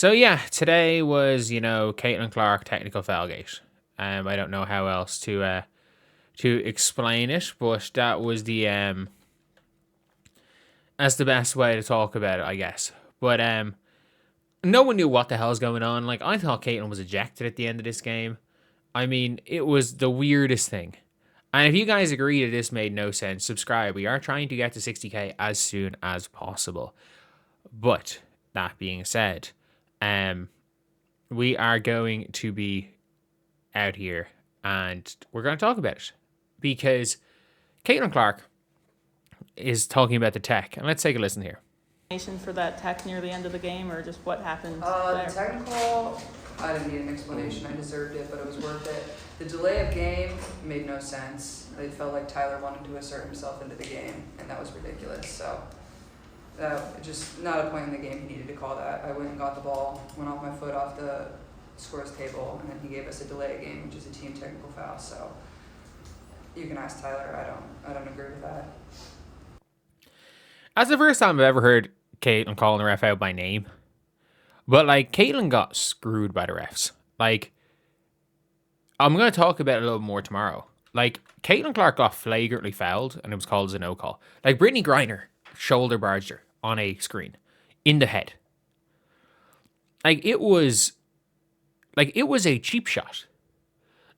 So yeah, today was, Caitlin Clark technical foulgate. I don't know how else to explain it, but that's the best way to talk about it, I guess. But no one knew what the hell's going on. Like, I thought Caitlin was ejected at the end of this game. I mean, it was the weirdest thing. And if you guys agree that this made no sense, subscribe. We are trying to get to 60k as soon as possible. But that being said, we are going to be out here and we're going to talk about it because Caitlin Clark is talking about the tech. And let's take a listen here. For that tech near the end of the game, or just what happened there? The technical, I didn't need an explanation. I deserved it, but it was worth it. The delay of game made no sense. It felt like Tyler wanted to assert himself into the game, and that was ridiculous. So, just not a point in the game he needed to call that. I went and got the ball, went off my foot off the scores table, and then he gave us a delay of game, which is a team technical foul. So, you can ask Tyler. I don't agree with that. That's the first time I've ever heard Caitlin calling the ref out by name. But, Caitlin got screwed by the refs. I'm going to talk about it a little more tomorrow. Caitlin Clark got flagrantly fouled, and it was called as a no call. Brittany Griner shoulder barged her on a screen in the head. It was a cheap shot.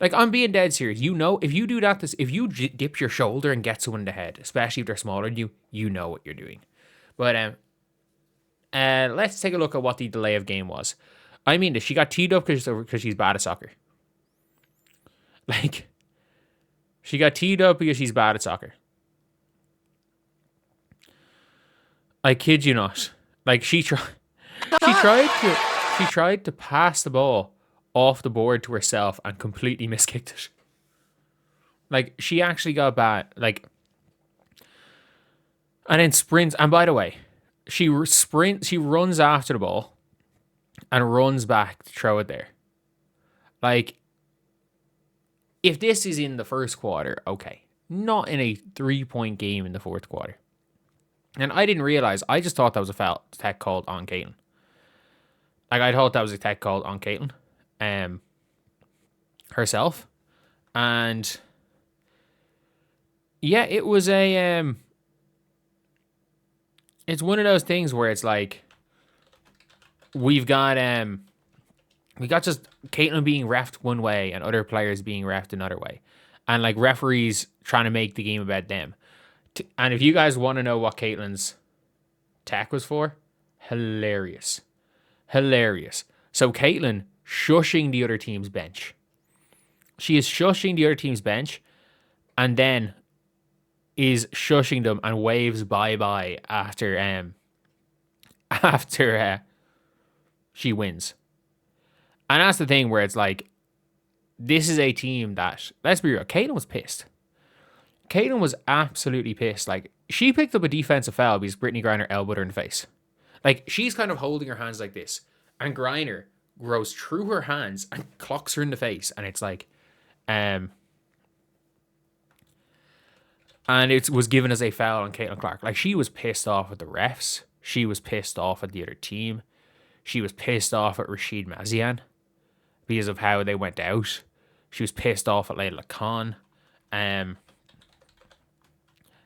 I'm being dead serious. If you do that, if you dip your shoulder and get someone in the head, especially if they're smaller than you, you know what you're doing. But let's take a look at what the delay of game was. I mean, she got teed up because she's bad at soccer. She got teed up because she's bad at soccer. I kid you not. She tried to pass the ball off the board to herself and completely miskicked it. She actually got bad. And then sprints. And by the way, she runs after the ball and runs back to throw it there. If this is in the first quarter, okay. Not in a 3-point game in the fourth quarter. And I didn't realize. I just thought that was a foul tech called on Caitlin. I thought that was a tech called on Caitlin. Herself. And yeah, it was it's one of those things where it's we got just Caitlin being reffed one way and other players being reffed another way. And referees trying to make the game about them. And if you guys want to know what Caitlin's tech was for, hilarious. So Caitlin shushing the other team's bench. She is shushing the other team's bench and then is shushing them and waves bye-bye after she wins. And that's the thing where it's this is a team that, let's be real, Caitlin was pissed. Caitlin was absolutely pissed. She picked up a defensive foul because Brittany Griner elbowed her in the face. She's kind of holding her hands like this, and Griner goes through her hands and clocks her in the face, and it's and it was given as a foul on Caitlin Clark. She was pissed off at the refs. She was pissed off at the other team. She was pissed off at Rashid Mazian because of how they went out. She was pissed off at Layla Khan.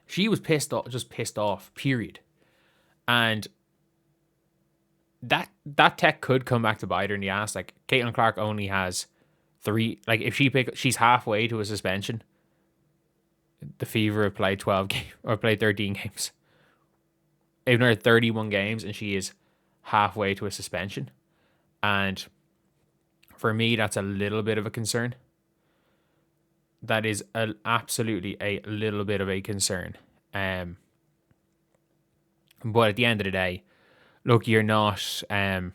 She was pissed off, period. And that tech could come back to bite her in the ass. Caitlin Clark only has 3. If she's halfway to a suspension. The Fever have played 12 games or played 13 games. They've now 31 games, and she is halfway to a suspension. And for me, that's a little bit of a concern. That is absolutely a little bit of a concern. But at the end of the day, look, you're not. I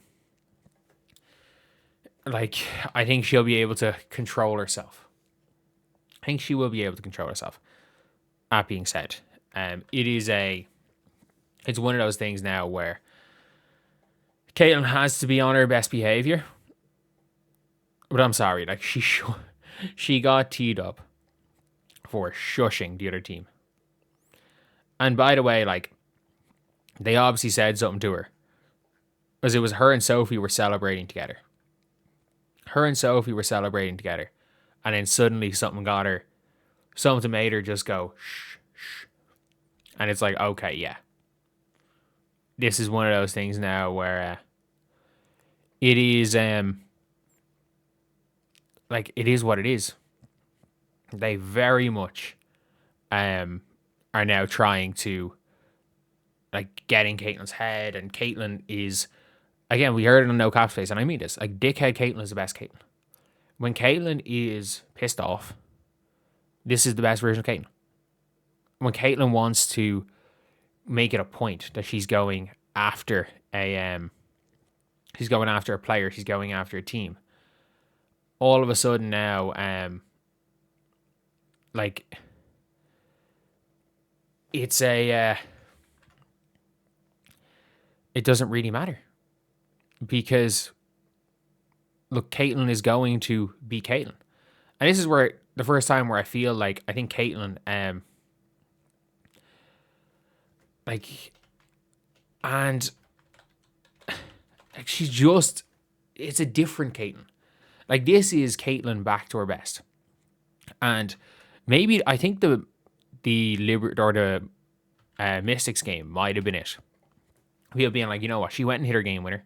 think she'll be able to control herself. I think she will be able to control herself. That being said, it's one of those things now where Caitlin has to be on her best behavior. But I'm sorry, she got teed up for shushing the other team. And by the way, they obviously said something to her. Because it was her and Sophie were celebrating together. Her and Sophie were celebrating together. And then suddenly something made her just go, shh, shh. And it's like, okay, yeah. This is one of those things now where it is, like, it is what it is. They very much are now trying to, like, get in Caitlin's head. And Caitlin is, again, we heard it on No Cap Space, and I mean this, like, dickhead Caitlin is the best Caitlin. When Caitlin is pissed off, this is the best version of Caitlin. When Caitlin wants to make it a point that she's going after a player, she's going after a team. All of a sudden now, like, it's it doesn't really matter, because look, Caitlin is going to be Caitlin, and this is where the first time where I feel like I think Caitlin, like, and like she's just, it's a different Caitlin. Like, this is Caitlin back to her best, and maybe I think the Mystics game might have been it. People being like, you know what, she went and hit her game winner.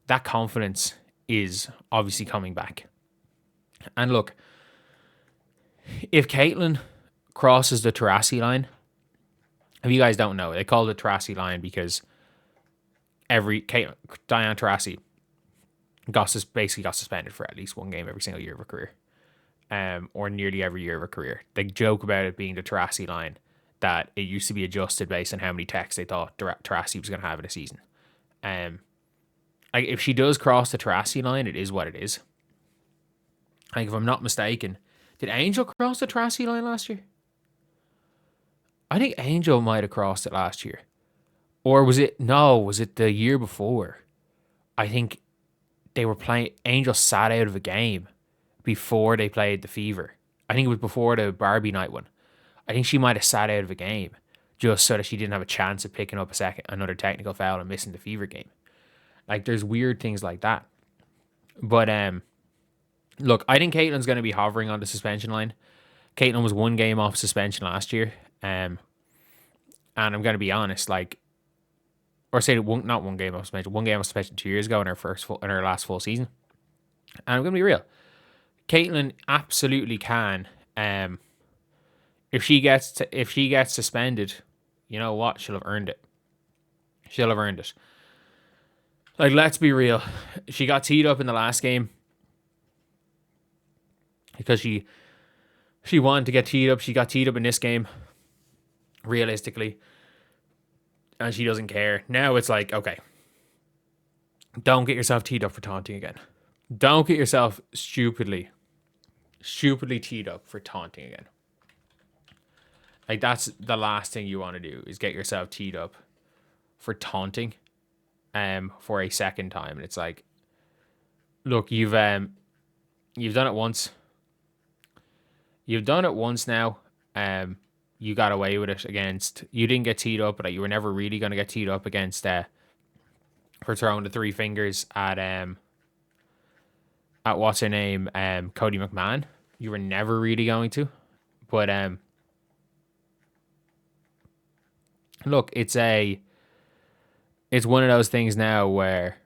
That confidence is obviously coming back. And look, if Caitlin crosses the Taurasi line, if you guys don't know, they call it the Taurasi line because Diana Taurasi basically got suspended for at least one game every single year of her career, or nearly every year of her career. They joke about it being the Taurasi line, that it used to be adjusted based on how many techs they thought Taurasi was going to have in a season. Like, if she does cross the Taurasi line, it is what it is. Like, if I'm not mistaken, did Angel cross the Taurasi line last year? I think Angel might have crossed it last year. Or was it the year before? I think they were playing, Angel sat out of a game before they played the Fever. I think it was before the Barbie night one. I think she might have sat out of a game just so that she didn't have a chance of picking up another technical foul and missing the Fever game. Like, there's weird things like that. But look, I think Caitlin's going to be hovering on the suspension line. Caitlin was one game off suspension last year. And I'm going to be honest, like, or say not one game off suspension, one game off suspension 2 years ago in her last full season. And I'm going to be real. Caitlin absolutely can. If she gets suspended, you know what? She'll have earned it. She'll have earned it. Like, let's be real. She got teed up in the last game because she wanted to get teed up. She got teed up in this game, realistically, and she doesn't care. Now it's like, okay, don't get yourself teed up for taunting again. Don't get yourself stupidly teed up for taunting again. Like, that's the last thing you want to do, is get yourself teed up for taunting for a second time. And it's like, look, you've done it once. You've done it once now. You got away with it against, you didn't get teed up, but you were never really going to get teed up against for throwing the three fingers at what's her name, Cody McMahon. You were never really going to. But look, it's one of those things now where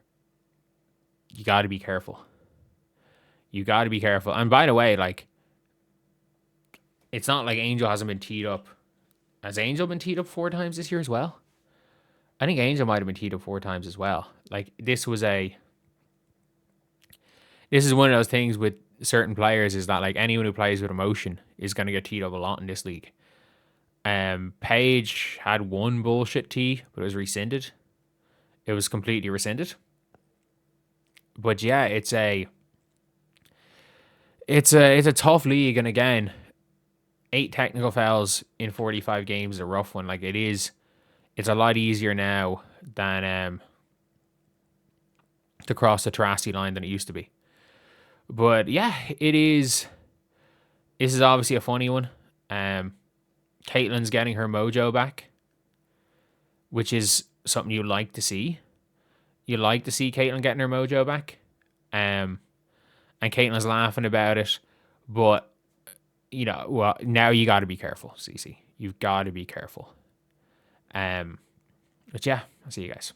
you got to be careful. You got to be careful. And by the way, like, it's not like Angel hasn't been teed up. Has Angel been teed up 4 times this year as well? I think Angel might have been teed up 4 times as well. Like, this is one of those things with certain players, is that, like, anyone who plays with emotion is going to get teed up a lot in this league. Paige had one bullshit tee, but it was rescinded. It was completely rescinded. But yeah, it's a tough league, and again, 8 technical fouls in 45 games is a rough one. Like, it's a lot easier now than to cross the Taurasi line than it used to be. But yeah, it is. This is obviously a funny one. Caitlin's getting her mojo back, which is something you like to see. You like to see Caitlin getting her mojo back. And Caitlin's laughing about it. But, you know, well, now you got to be careful, Cece. You've got to be careful. But yeah, I'll see you guys.